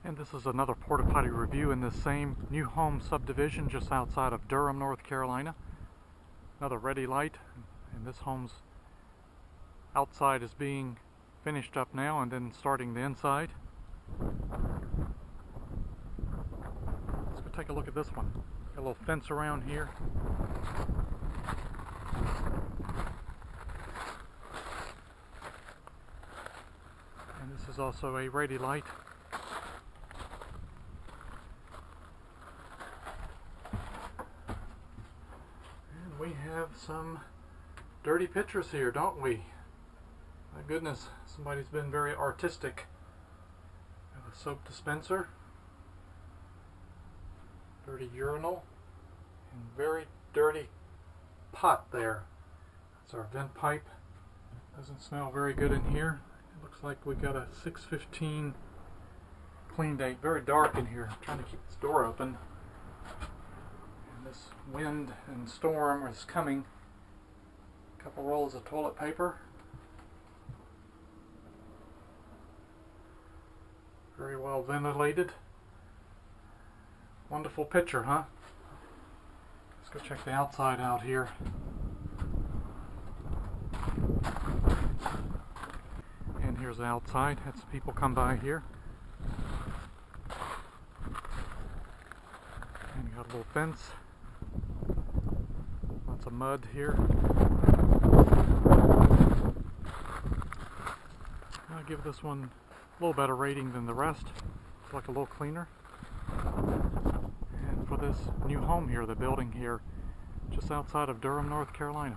And this is another Porta Potty review in this same new home subdivision just outside of Durham, North Carolina. Another ready light, and this home's outside is being finished up now and then starting the inside. Let's go take a look at this one. Got a little fence around here. And this is also a ready light. We have some dirty pictures here, don't we? My goodness, somebody's been very artistic. We have a soap dispenser, dirty urinal, and very dirty pot there. That's our vent pipe. Doesn't smell very good in here. It looks like we got a 6/15 clean date. Very dark in here. I'm trying to keep this door open. This wind and storm is coming. A couple rolls of toilet paper. Very well ventilated. Wonderful picture, huh? Let's go check the outside out here. And here's the outside. Had some people come by here. And you got a little fence. Lots of mud here. I'll give this one a little better rating than the rest. It's like a little cleaner. And for this new home here, the building here, just outside of Durham, North Carolina.